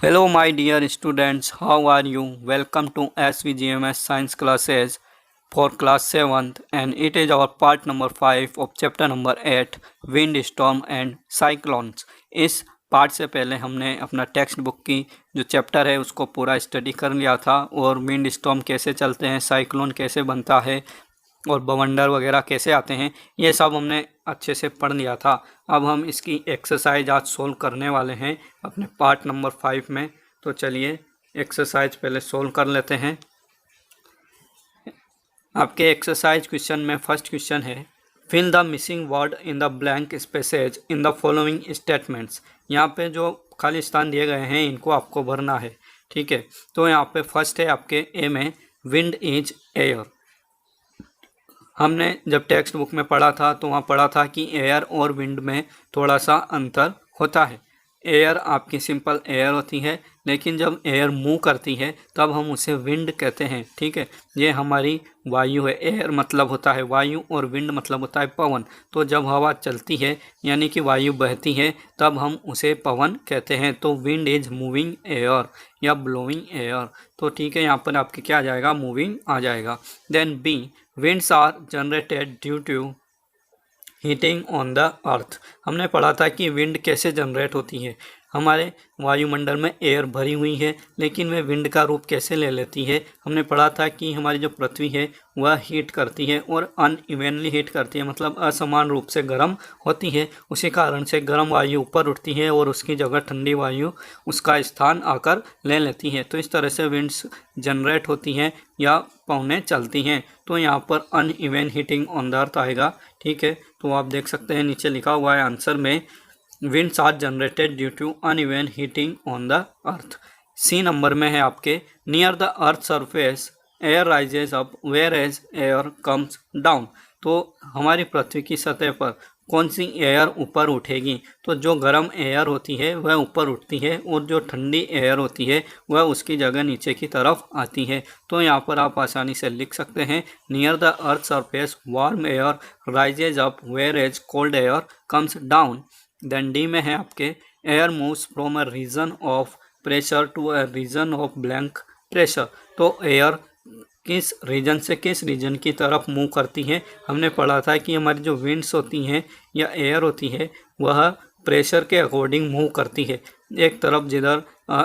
Hello, my dear students. How are you? Welcome to SVGMS Science classes for class 7th, and it is our part number 5 of chapter number 8 wind storm and cyclones. इस part से पहले हमने अपना text book की जो chapter है उसको पूरा स्टडी कर लिया था और विंड स्टॉर्म कैसे चलते हैं, साइक्लोन कैसे बनता है और बवंडर वगैरह कैसे आते हैं, ये सब हमने अच्छे से पढ़ लिया था। अब हम इसकी एक्सरसाइज आज सोल्व करने वाले हैं अपने पार्ट नंबर 5 में। तो चलिए एक्सरसाइज पहले सोल्व कर लेते हैं। आपके एक्सरसाइज क्वेश्चन में फर्स्ट क्वेश्चन है, fill the missing word in the blank spaces in the following statements. यहाँ पे जो खाली स्थान दिए गए हैं इनको आपको भरना है, ठीक है। तो यहाँ पे फर्स्ट है आपके ए में, विंड इज एयर। हमने जब टेक्स्ट बुक में पढ़ा था तो वहाँ पढ़ा था कि एयर और विंड में थोड़ा सा अंतर होता है। एयर आपकी सिंपल एयर होती है, लेकिन जब एयर मूव करती है तब हम उसे विंड कहते हैं, ठीक है। ये हमारी वायु है। एयर मतलब होता है वायु और विंड मतलब होता है पवन। तो जब हवा चलती है यानी कि वायु बहती है तब हम उसे पवन कहते हैं। तो विंड इज मूविंग एयर या ब्लोइंग एयर। तो ठीक है, यहाँ पर आपके क्या आ जाएगा, मूविंग आ जाएगा। Then B, winds are generated due to heating on the earth. हमने पढ़ा था कि विंड कैसे जनरेट होती है। हमारे वायुमंडल में एयर भरी हुई है, लेकिन वह विंड का रूप कैसे ले लेती है। हमने पढ़ा था कि हमारी जो पृथ्वी है वह हीट करती है और अनइवनली हीट करती है, मतलब असमान रूप से गर्म होती है। उसी कारण से गर्म वायु ऊपर उठती है और उसकी जगह ठंडी वायु उसका स्थान आकर ले लेती है। तो इस तरह से विंड्स जनरेट होती हैं या पवनें चलती हैं। तो यहाँ पर अनइवन हीटिंग ऑन द अर्थ आएगा, ठीक है। तो आप देख सकते हैं नीचे लिखा हुआ है आंसर में, winds are generated due to uneven heating on the earth। C number में है आपके, near the earth surface air rises up whereas air comes down. तो हमारी पृथ्वी की सतह पर कौन सी एयर ऊपर उठेगी। तो जो गर्म एयर होती है वह ऊपर उठती है और जो ठंडी एयर होती है वह उसकी जगह नीचे की तरफ आती है। तो यहाँ पर आप आसानी से लिख सकते हैं, near the earth surface warm air rises up whereas cold air comes down. Then D में है आपके, air moves from a region of pressure to a region of blank pressure. तो एयर किस रीजन से किस reason की तरफ move करती है। हमने पढ़ा था कि हमारी जो विंड्स होती हैं या एयर होती है वह प्रेशर के अकॉर्डिंग मूव करती है। एक तरफ जिधर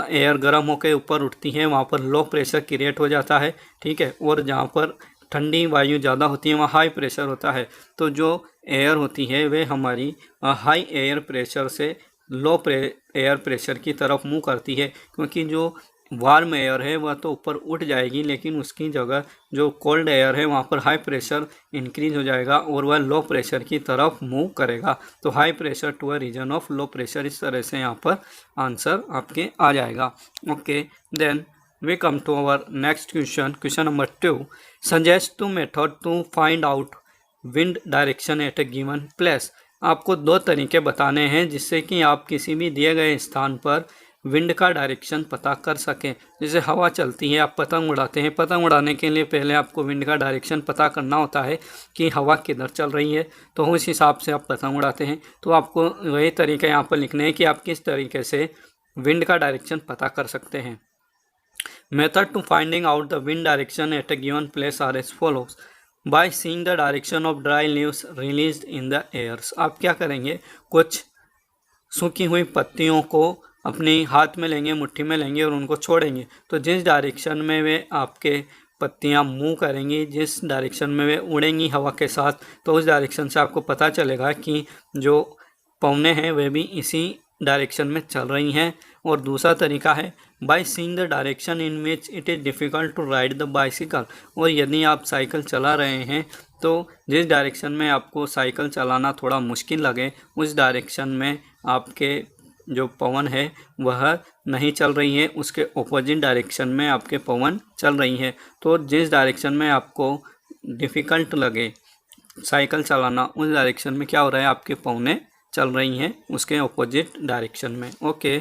एयर गर्म होकर ऊपर उठती है वहाँ पर लो प्रेशर क्रिएट हो जाता है, ठीक है। और जहाँ पर ठंडी वायु ज़्यादा होती है वहाँ हाई प्रेशर होता है। तो जो एयर होती है वे हमारी हाई एयर प्रेशर से लो एयर प्रेशर की तरफ मूव करती है, क्योंकि जो वार्म एयर है वह तो ऊपर उठ जाएगी, लेकिन उसकी जगह जो कोल्ड एयर है वहाँ पर हाई प्रेशर इंक्रीज हो जाएगा और वह लो प्रेशर की तरफ मूव करेगा। तो high pressure to a region of low pressure, इस तरह से यहाँ पर आंसर आपके आ जाएगा। Okay, then we come to our next question, question number 2, suggest two method to find out wind direction at a given place। आपको दो तरीके बताने हैं जिससे कि आप किसी भी दिए गए स्थान पर विंड का डायरेक्शन पता कर सकें। जैसे हवा चलती है, आप पतंग उड़ाते हैं, पतंग उड़ाने के लिए पहले आपको विंड का डायरेक्शन पता करना होता है कि हवा किधर चल रही है, तो उस हिसाब से आप पतंग उड़ाते हैं। तो आपको वही तरीका यहाँ पर लिखना है कि आप किस तरीके से विंड का डायरेक्शन पता कर सकते हैं। Method to finding out the wind direction at a given place are as follows। By seeing the direction of dry leaves released in the airs। आप क्या करेंगे, कुछ सूखी हुई पत्तियों को अपने हाथ में लेंगे, मुट्ठी में लेंगे और उनको छोड़ेंगे। तो जिस डायरेक्शन में वे आपके पत्तियां मूव करेंगी, जिस डायरेक्शन में वे उड़ेंगी हवा के साथ, तो उस डायरेक्शन से आपको पता चलेगा कि जो पवनें हैं वे भी इसी डायरेक्शन में चल रही हैं। और दूसरा तरीका है, by seeing the direction in which it is difficult to ride the bicycle. और यदि आप साइकिल चला रहे हैं तो जिस डायरेक्शन में आपको साइकिल चलाना थोड़ा मुश्किल लगे उस डायरेक्शन में आपके जो पवन है वह नहीं चल रही है, उसके ऑपोजिट डायरेक्शन में आपके पवन चल रही है। तो जिस डायरेक्शन में आपको डिफ़िकल्ट लगे साइकिल चलाना उस डायरेक्शन में क्या हो रहा है, आपके पवनें चल रही हैं उसके ऑपोजिट डायरेक्शन में। ओके,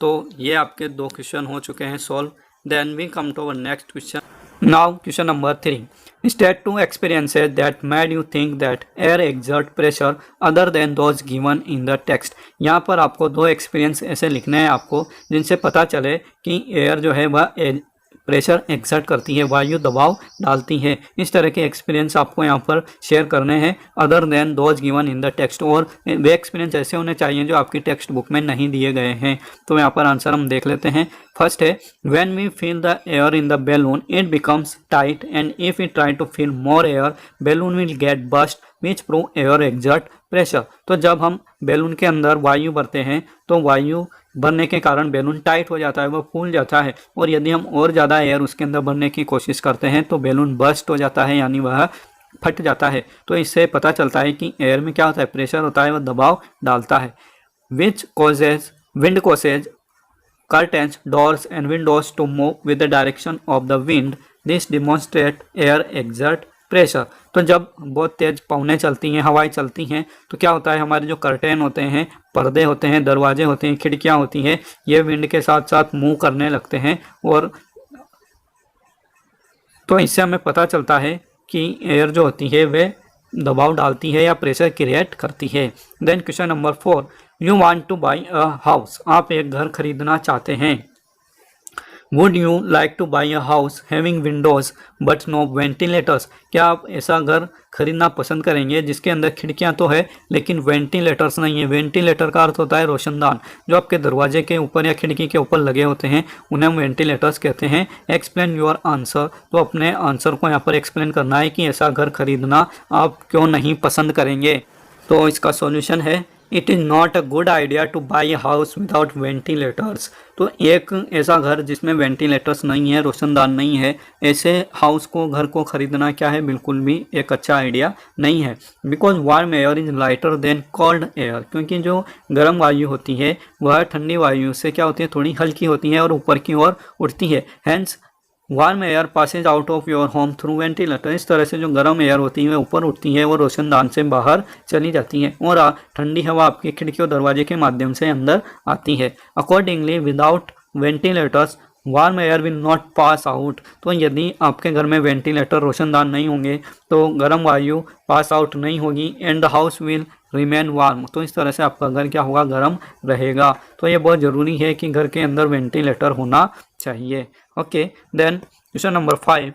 तो ये आपके दो क्वेश्चन हो चुके हैं solve. Then we come to our next question. Now question number 3, State 2 experiences that made you think that air exert pressure other than those given in the text। यहाँ पर आपको दो एक्सपीरियंस ऐसे लिखने हैं आपको जिनसे पता चले कि एयर जो है वह प्रेशर एक्सर्ट करती है, वायु दबाव डालती है। इस तरह के एक्सपीरियंस आपको यहाँ पर शेयर करने हैं other than those given in the text, और वे एक्सपीरियंस ऐसे होने चाहिए जो आपकी टेक्स्ट बुक में नहीं दिए गए हैं। तो यहाँ पर आंसर हम देख लेते हैं। फर्स्ट है when we feel the air in the balloon it becomes tight and if you try to feel more air balloon will get burst which prove air exert pressure. तो जब हम बैलून के अंदर वायु भरते हैं तो वायु भरने के कारण बैलून टाइट हो जाता है, वह फूल जाता है, और यदि हम और ज़्यादा एयर उसके अंदर भरने की कोशिश करते हैं तो बैलून बर्स्ट हो जाता है, यानी वह फट जाता है। तो इससे पता चलता है कि एयर में क्या होता है, प्रेशर होता है, वह दबाव डालता है। Which causes wind causes curtains, doors and windows to move with the direction of the wind. This demonstrate air exert pressure। तो जब बहुत तेज पवनें चलती हैं, हवाएं चलती हैं, तो क्या होता है, हमारे जो कर्टेन होते हैं, पर्दे होते हैं, दरवाजे होते हैं, खिड़कियां होती हैं, ये विंड के साथ साथ मूव करने लगते हैं, और तो इससे हमें पता चलता है कि एयर जो होती है वे दबाव डालती है या प्रेशर क्रिएट करती है। Then question number 4, you want to buy a house. आप एक घर खरीदना चाहते हैं। Would you like to buy a house having windows but no ventilators. क्या आप ऐसा घर खरीदना पसंद करेंगे जिसके अंदर खिड़कियां तो है लेकिन वेंटिलेटर्स नहीं है। वेंटिलेटर का अर्थ होता है रोशनदान, जो आपके दरवाजे के ऊपर या खिड़की के ऊपर लगे होते हैं, उन्हें हम वेंटिलेटर्स कहते हैं। Explain your answer. तो अपने आंसर को यहाँ पर एक्सप्लेन करना है कि ऐसा घर खरीदना आप क्यों नहीं पसंद करेंगे। तो इसका सॉल्यूशन है it is not a good idea two by house without ventilators. तो एक ऐसा घर जिसमें वेंटिलेटर्स नहीं है, रोशनदान नहीं है, ऐसे हाउस को, घर को खरीदना क्या है, बिल्कुल भी एक अच्छा आइडिया नहीं है। Because warm air is lighter than cold air. क्योंकि जो गर्म वायु होती है वह ठंडी वायु से क्या होती है, थोड़ी हल्की होती है और ऊपर की ओर उठती है। Hence warm air passes out of your home through ventilator. इस तरह से जो गर्म एयर होती है ऊपर उठती है, वो रोशनदान से बाहर चली जाती है, और ठंडी हवा आपकी खिड़की और दरवाजे के माध्यम से अंदर आती है। Accordingly without ventilators warm air will not pass out. तो यदि आपके घर में वेंटिलेटर, रोशनदान नहीं होंगे तो गर्म वायु पास आउट नहीं होगी, and the house will remain warm. तो इस तरह से आपका घर क्या होगा, गर्म रहेगा। तो ये बहुत ज़रूरी है कि घर के अंदर वेंटिलेटर होना चाहिए। Okay, then question number 5,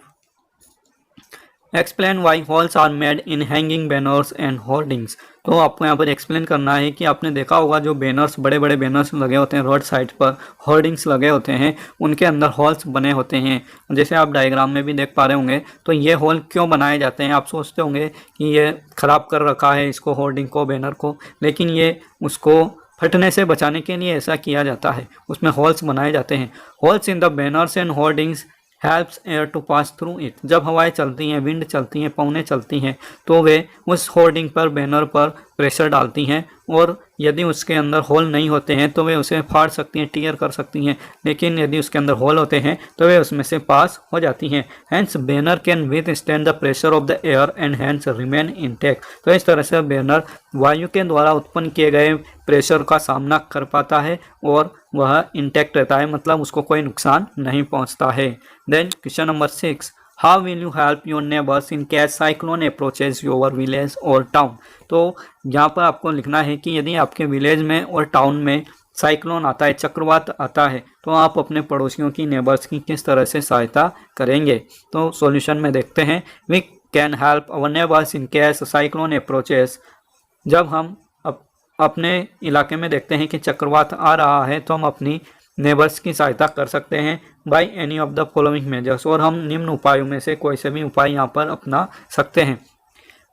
explain why holes are made in hanging banners and hoardings. तो आपको यहाँ पर एक्सप्लेन करना है कि आपने देखा होगा जो बैनर्स, बड़े बड़े बैनर्स लगे होते हैं रोड साइड पर, होर्डिंग्स लगे होते हैं, उनके अंदर हॉल्स बने होते हैं। जैसे आप डायग्राम में भी देख पा रहे होंगे। तो ये हॉल क्यों बनाए जाते हैं, आप सोचते होंगे कि ये ख़राब कर रखा है इसको, होर्डिंग को, बैनर को, लेकिन ये उसको फटने से बचाने के लिए ऐसा किया जाता है, उसमें हॉल्स बनाए जाते हैं। Holes in the banners and hoardings helps air to pass through it. जब हवाएं चलती हैं, विंड चलती हैं, पवनें चलती हैं, तो वे उस होर्डिंग पर, बैनर पर प्रेशर डालती हैं, और यदि उसके अंदर होल नहीं होते हैं तो वे उसे फाड़ सकती हैं, टीयर कर सकती हैं, लेकिन यदि उसके अंदर होल होते हैं तो वे उसमें से पास हो जाती हैं। Hence banner can withstand the pressure of the air and hence remain intact. तो इस तरह से बैनर वायु के द्वारा उत्पन्न किए गए प्रेशर का सामना कर पाता है और वह इंटैक्ट रहता है, मतलब उसको कोई नुकसान नहीं पहुंचता है। Then question number 6, how will you help your neighbours in case cyclone approaches your village और टाउन। तो यहाँ पर आपको लिखना है कि यदि आपके विलेज में और टाउन में साइक्लोन आता है, चक्रवात आता है, तो आप अपने पड़ोसियों की, नेबर्स की किस तरह से सहायता करेंगे। तो सॉल्यूशन में देखते हैं। We can help our neighbours in case cyclone approaches. जब हम अपने इलाके में देखते हैं कि चक्रवात आ रहा है तो हम अपनी नेबर्स की सहायता कर सकते हैं by any of the following measures. और हम निम्न उपायों में से कोई से भी उपाय यहाँ पर अपना सकते हैं।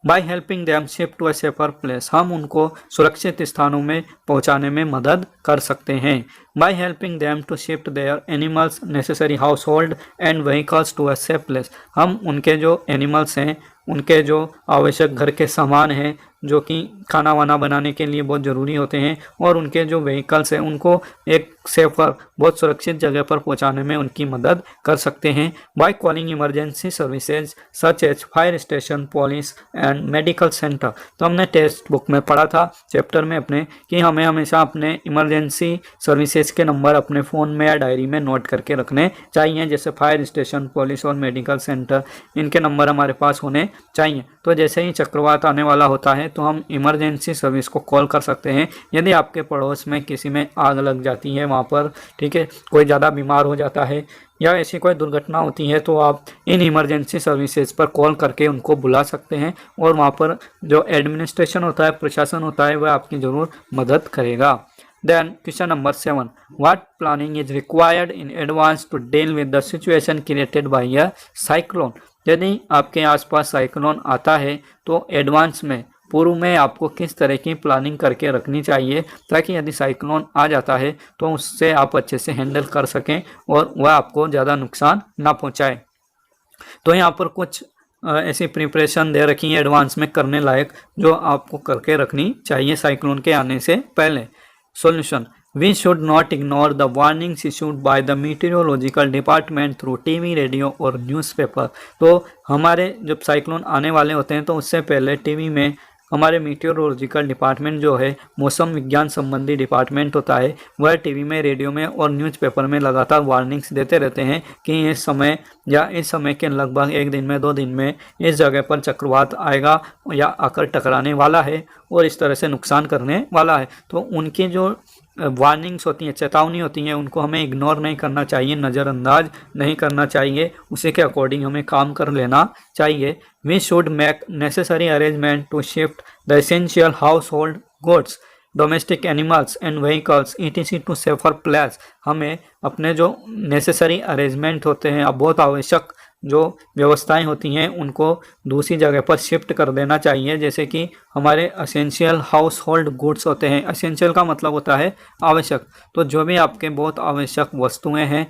By helping them shift to a safer place. हम उनको सुरक्षित स्थानों में पहुँचाने में मदद कर सकते हैं। By helping them to shift their animals, necessary household and vehicles to a safe place. हम उनके जो एनिमल्स हैं, उनके जो आवश्यक घर के सामान हैं, जो कि खाना वाना बनाने के लिए बहुत ज़रूरी होते हैं, और उनके जो व्हीकल्स हैं उनको एक सेफर, बहुत सुरक्षित जगह पर पहुंचाने में उनकी मदद कर सकते हैं by calling emergency services such as fire station, police and medical centre. तो हमने टेक्स्ट बुक में पढ़ा था चैप्टर में अपने कि हमें हमेशा अपने इमरजेंसी सर्विसेज के नंबर अपने फ़ोन में या डायरी में नोट करके रखने चाहिए, जैसे फायर स्टेशन, पुलिस और मेडिकल सेंटर, इनके नंबर हमारे पास होने चाहिए। तो जैसे ही चक्रवात आने वाला होता है तो हम इमरजेंसी सर्विस को कॉल कर सकते हैं। यदि आपके पड़ोस में किसी में आग लग जाती है वहाँ पर, ठीक है, कोई ज़्यादा बीमार हो जाता है या ऐसी कोई दुर्घटना होती है, तो आप इन इमरजेंसी सर्विसेज पर कॉल करके उनको बुला सकते हैं, और वहाँ पर जो एडमिनिस्ट्रेशन होता है, प्रशासन होता है, वह आपकी ज़रूर मदद करेगा। Then question number 7, what planning is required in advance to deal with the situation created by a cyclone? यदि आपके आसपास साइक्लोन आता है तो एडवांस में, पूर्व में आपको किस तरह की प्लानिंग करके रखनी चाहिए ताकि यदि साइक्लोन आ जाता है तो उससे आप अच्छे से हैंडल कर सकें और वह आपको ज़्यादा नुकसान ना पहुंचाए। तो यहाँ पर कुछ ऐसी प्रिपरेशन दे रखी है एडवांस में करने लायक, जो आपको करके रखनी चाहिए साइक्लोन के आने से पहले। Solution: We should not ignore the warnings issued by the meteorological department through TV, radio और न्यूज़पेपर। तो हमारे जब साइक्लोन आने वाले होते हैं तो उससे पहले टीवी में हमारे मीटियोरोलॉजिकल डिपार्टमेंट जो है, मौसम विज्ञान संबंधी डिपार्टमेंट होता है, वह टीवी में, रेडियो में और न्यूज़पेपर में लगातार वार्निंग्स देते रहते हैं कि इस समय या इस समय के लगभग 1 दिन में 2 दिन में इस जगह पर चक्रवात आएगा या आकर टकराने वाला है और इस तरह से नुकसान करने वाला है। तो उनकी जो वार्निंग्स होती हैं, चेतावनी होती हैं, उनको हमें इग्नोर नहीं करना चाहिए, नज़रअंदाज नहीं करना चाहिए, उसी के अकॉर्डिंग हमें काम कर लेना चाहिए। We should make necessary arrangement to shift the essential household goods, domestic animals and vehicles ETC to safer place. हमें अपने जो नेसेसरी अरेंजमेंट होते हैं, अब बहुत आवश्यक जो व्यवस्थाएं होती हैं, उनको दूसरी जगह पर शिफ्ट कर देना चाहिए। जैसे कि हमारे असेंशियल हाउस होल्ड गुड्स होते हैं, असेंशियल का मतलब होता है आवश्यक, तो जो भी आपके बहुत आवश्यक वस्तुएं हैं,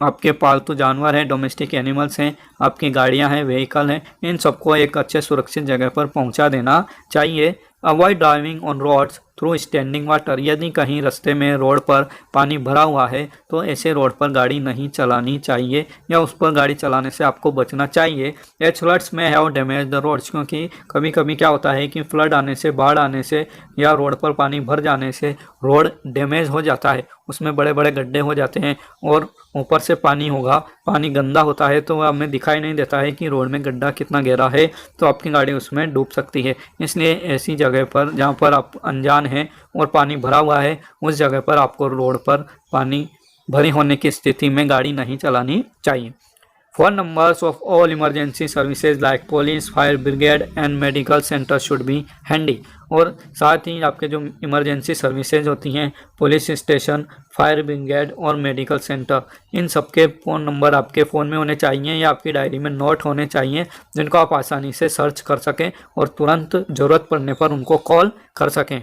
आपके पालतू जानवर हैं, डोमेस्टिक एनिमल्स हैं, आपकी गाड़ियां हैं, व्हीकल हैं, इन सबको एक अच्छे सुरक्षित जगह पर पहुंचा देना चाहिए। Avoid driving on roads through standing water. यदि कहीं रास्ते में रोड पर पानी भरा हुआ है तो ऐसे रोड पर गाड़ी नहीं चलानी चाहिए या उस पर गाड़ी चलाने से आपको बचना चाहिए। एज फ्लड्स में हैव डैमेज द रोड्स, क्योंकि कभी कभी क्या होता है कि फ्लड आने से, बाढ़ आने से या रोड पर पानी भर जाने से रोड डैमेज हो जाता है, उसमें बड़े बड़े गड्ढे हो जाते हैं और ऊपर से पानी होगा, पानी गंदा होता है तो हमें दिखाई नहीं देता है कि रोड में गड्ढा कितना गहरा है, तो आपकी गाड़ी उसमें डूब सकती है। इसलिए ऐसी जगह पर जहाँ पर आप अनजान हैं और पानी भरा हुआ है, उस जगह पर आपको रोड पर पानी भरी होने की स्थिति में गाड़ी नहीं चलानी चाहिए। Phone numbers of all emergency services like police, fire brigade and medical centre should be handy. और साथ ही आपके जो इमरजेंसी सर्विसेज होती हैं, पुलिस स्टेशन, फायर ब्रिगेड और मेडिकल सेंटर, इन सबके फ़ोन नंबर आपके फ़ोन में होने चाहिए या आपकी डायरी में नोट होने चाहिए, जिनको आप आसानी से सर्च कर सकें और तुरंत ज़रूरत पड़ने पर उनको कॉल कर सकें।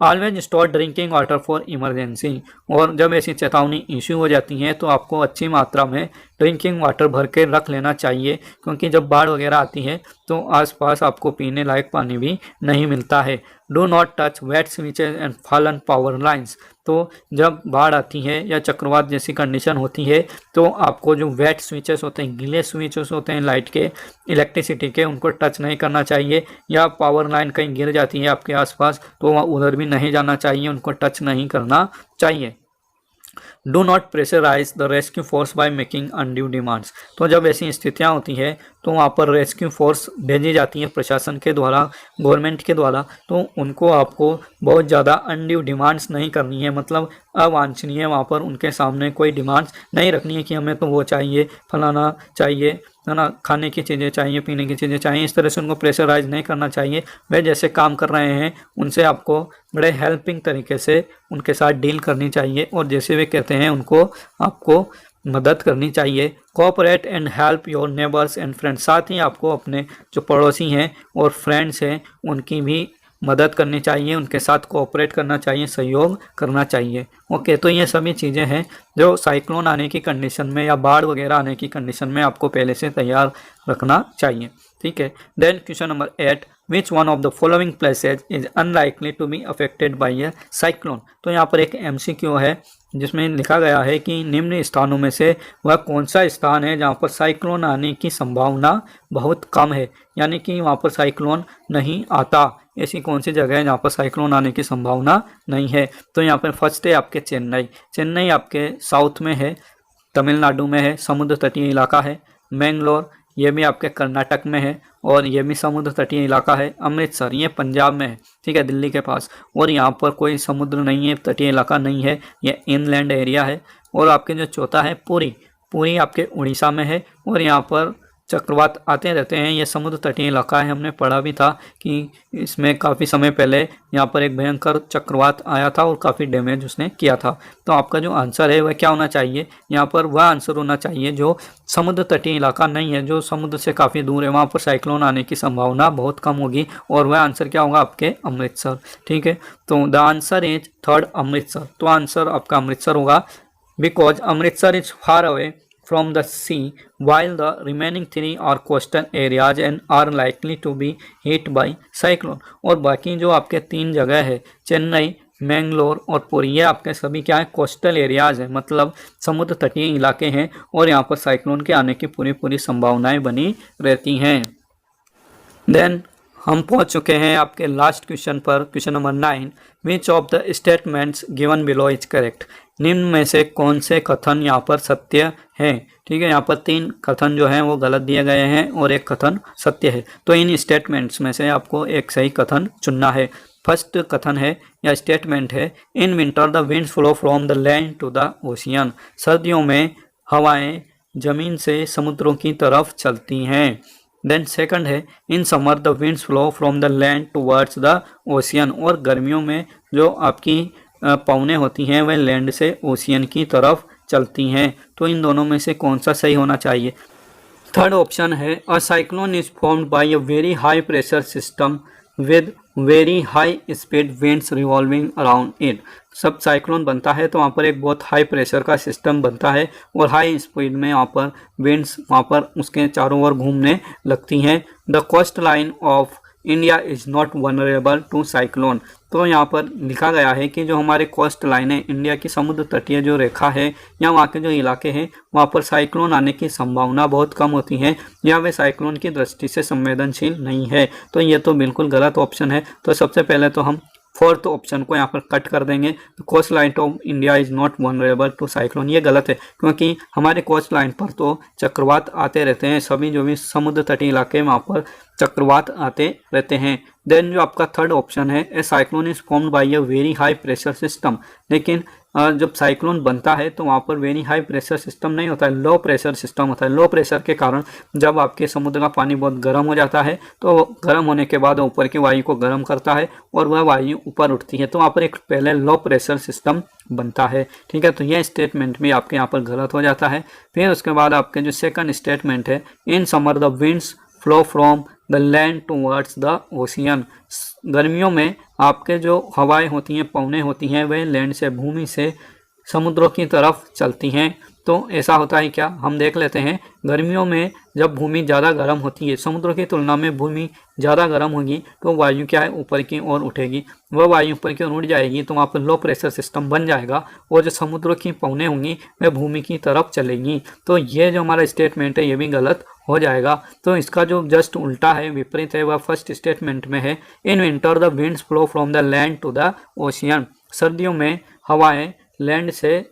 Always store drinking water for emergency. और जब ऐसी चेतावनी इशू हो जाती हैं तो आपको अच्छी मात्रा में ड्रिंकिंग वाटर भर के रख लेना चाहिए, क्योंकि जब बाढ़ वगैरह आती है तो आसपास आपको पीने लायक पानी भी नहीं मिलता है। Do not touch wet switches and fallen power lines. तो जब बाढ़ आती है या चक्रवात जैसी कंडीशन होती है तो आपको जो वेट स्विचेस होते हैं, गीले स्विचेस होते हैं लाइट के, इलेक्ट्रिसिटी के, उनको टच नहीं करना चाहिए। या पावर लाइन कहीं गिर जाती है आपके आसपास तो वहाँ उधर भी नहीं जाना चाहिए, उनको टच नहीं करना चाहिए। Do not pressurise the rescue force by making undue demands. तो जब ऐसी स्थितियाँ होती हैं तो वहाँ पर रेस्क्यू फोर्स भेजी जाती है प्रशासन के द्वारा, गवर्नमेंट के द्वारा, तो उनको आपको बहुत ज़्यादा अनड्यू डिमांड्स नहीं करनी है, मतलब अवांछनीय वहाँ पर उनके सामने कोई डिमांड्स नहीं रखनी है कि हमें तो वो चाहिए, फलाना चाहिए, है ना, खाने की चीज़ें चाहिए, पीने की चीज़ें चाहिए, इस तरह से उनको प्रेशराइज नहीं करना चाहिए। वे जैसे काम कर रहे हैं उनसे आपको बड़े हेल्पिंग तरीके से उनके साथ डील करनी चाहिए और जैसे वे कहते हैं उनको आपको मदद करनी चाहिए। Cooperate and help your neighbours and friends. साथ ही आपको अपने जो पड़ोसी हैं और फ्रेंड्स हैं उनकी भी मदद करनी चाहिए, उनके साथ कोऑपरेट करना चाहिए, सहयोग करना चाहिए। ओके, तो ये सभी चीज़ें हैं जो साइक्लोन आने की कंडीशन में या बाढ़ वगैरह आने की कंडीशन में आपको पहले से तैयार रखना चाहिए। ठीक है। Then question number 8, which one of the following places is unlikely to be affected by a cyclone. तो यहाँ पर एक MCQ है जिसमें लिखा गया है कि निम्न स्थानों में से वह कौन सा स्थान है जहाँ पर साइक्लोन आने की संभावना बहुत कम है, यानी कि वहाँ पर साइक्लोन नहीं आता। ऐसी कौन सी जगह है जहाँ पर साइक्लोन आने की संभावना नहीं है। तो यहाँ पर फर्स्ट है आपके चेन्नई। चेन्नई आपके साउथ में है, तमिलनाडु में है, समुद्र तटीय इलाका है। मैंगलोर ये भी आपके कर्नाटक में है और ये भी समुद्र तटीय इलाका है। अमृतसर ये पंजाब में है, ठीक है, दिल्ली के पास, और यहाँ पर कोई समुद्र नहीं है, तटीय इलाका नहीं है, ये इनलैंड एरिया है। और आपके जो चौथा है पुरी, पुरी आपके उड़ीसा में है और यहाँ पर चक्रवात आते रहते हैं। ये समुद्र तटीय इलाका है, हमने पढ़ा भी था कि इसमें काफ़ी समय पहले यहाँ पर एक भयंकर चक्रवात आया था और काफ़ी डैमेज उसने किया था। तो आपका जो आंसर है वह क्या होना चाहिए, यहाँ पर वह आंसर होना चाहिए जो समुद्र तटीय इलाका नहीं है, जो समुद्र से काफ़ी दूर है, वहाँ पर साइक्लोन आने की संभावना बहुत कम होगी। और वह आंसर क्या होगा आपके अमृतसर, ठीक है। तो the answer is third Amritsar. तो आंसर आपका अमृतसर होगा because Amritsar is far away from the sea while the remaining three are coastal areas and are likely to be hit by cyclone। और बाकी जो आपके 3 जगह है चेन्नई, मैंगलोर और पुरी, ये आपके सभी क्या है कोस्टल एरियाज है, मतलब समुद्र तटीय इलाके हैं और यहाँ पर साइक्लोन के आने की पूरी संभावनाएं बनी रहती हैं। देन हम पहुंच चुके हैं आपके लास्ट क्वेश्चन पर, question number 9। Which of the statements given below is correct. निम्न में से कौन से कथन यहाँ पर सत्य है, ठीक है। यहाँ पर 3 कथन जो हैं वो गलत दिए गए हैं और एक कथन सत्य है। तो इन स्टेटमेंट्स में से आपको एक सही कथन चुनना है। फर्स्ट कथन है या स्टेटमेंट है, in winter the winds flow from the land to the ocean. सर्दियों में हवाएं जमीन से समुद्रों की तरफ चलती हैं। देन सेकंड है, in summer the winds flow from the land towards the ocean. और गर्मियों में जो आपकी पवनें होती हैं वह लैंड से ओशियन की तरफ चलती हैं। तो इन दोनों में से कौन सा सही होना चाहिए। थर्ड ऑप्शन है, a cyclone is formed by a very high pressure system with very high speed winds revolving around it. सब साइक्लोन बनता है तो वहाँ पर एक बहुत हाई प्रेशर का सिस्टम बनता है और हाई स्पीड में वहाँ पर विंड्स वहाँ पर उसके चारों ओर घूमने लगती हैं। The coastline of India is not vulnerable to cyclone. तो यहाँ पर लिखा गया है कि जो हमारे कोस्ट लाइन है, इंडिया की समुद्र तटीय जो रेखा है या वहाँ के जो इलाके हैं वहाँ पर साइक्लोन आने की संभावना बहुत कम होती है या वे साइक्लोन की दृष्टि से संवेदनशील नहीं है। तो ये तो बिल्कुल गलत ऑप्शन है। तो सबसे पहले तो हम फोर्थ ऑप्शन को यहाँ पर कट कर देंगे। तो coastline of India is not vulnerable to cyclone, ये गलत है क्योंकि हमारे कोस्ट लाइन पर तो चक्रवात आते रहते हैं। सभी जो भी समुद्र तटीय इलाके वहाँ पर चक्रवात आते रहते हैं। देन जो आपका थर्ड ऑप्शन है, a cyclone is formed by a very high pressure system. लेकिन जब साइक्लोन बनता है तो वहाँ पर वेरी हाई प्रेशर सिस्टम नहीं होता है, लो प्रेशर सिस्टम होता है। लो प्रेशर के कारण जब आपके समुद्र का पानी बहुत गर्म हो जाता है तो गर्म होने के बाद ऊपर की वायु को गर्म करता है और वह वायु ऊपर उठती है, तो वहाँ पर एक पहले लो प्रेशर सिस्टम बनता है, ठीक है। तो यह स्टेटमेंट भी आपके यहाँ पर गलत हो जाता है। फिर उसके बाद आपके जो सेकंड स्टेटमेंट है, in summer the winds flow from the land towards the ocean. गर्मियों में आपके जो हवाएं होती हैं, पवनें होती हैं, वे लैंड से, भूमि से समुद्रों की तरफ चलती हैं। तो ऐसा होता है क्या, हम देख लेते हैं। गर्मियों में जब भूमि ज़्यादा गर्म होती है, समुद्र की तुलना में भूमि ज़्यादा गर्म होगी तो वायु क्या है ऊपर की ओर उठेगी। वह वायु ऊपर की ओर उठ जाएगी तो वहाँ पर लो प्रेशर सिस्टम बन जाएगा और जो समुद्र की पवनें होंगी वह भूमि की तरफ चलेंगी। तो ये जो हमारा स्टेटमेंट है ये भी गलत हो जाएगा। तो इसका जो जस्ट उल्टा है, विपरीत है, वह फर्स्ट स्टेटमेंट में है, in winter the winds flow from the land to the ocean. सर्दियों में हवाएं लैंड से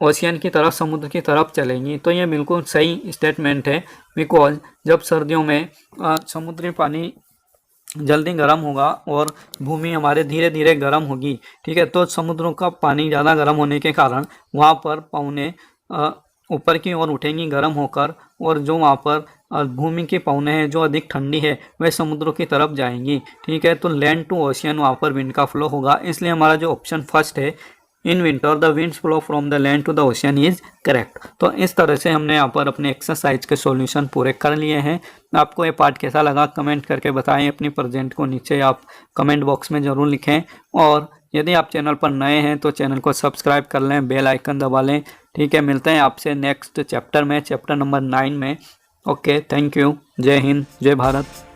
ओशियन की तरफ, समुद्र की तरफ चलेंगी। तो ये बिल्कुल सही स्टेटमेंट है बिकॉज जब सर्दियों में समुद्री पानी जल्दी गर्म होगा और भूमि हमारे धीरे धीरे गर्म होगी, ठीक है, तो समुद्रों का पानी ज़्यादा गर्म होने के कारण वहाँ पर पवनें ऊपर की ओर उठेंगी गर्म होकर, और जो वहाँ पर भूमि की पवनें हैं जो अधिक ठंडी है वह समुद्रों की तरफ जाएंगी, ठीक है। तो लैंड टू ओशियन वहाँ पर विंड का फ्लो होगा, इसलिए हमारा जो ऑप्शन फर्स्ट है, in winter the winds flow from the land to the ocean is correct. तो इस तरह से हमने यहाँ पर अपने एक्सरसाइज के सॉल्यूशन पूरे कर लिए हैं। आपको ये पार्ट कैसा लगा कमेंट करके बताएं। अपनी प्रेजेंट को नीचे आप कमेंट बॉक्स में ज़रूर लिखें, और यदि आप चैनल पर नए हैं तो चैनल को सब्सक्राइब कर लें, बेल आइकन दबा लें, ठीक है। मिलते हैं आपसे नेक्स्ट चैप्टर में, चैप्टर नंबर 9 में। Okay, thank you. जय हिंद, जय भारत।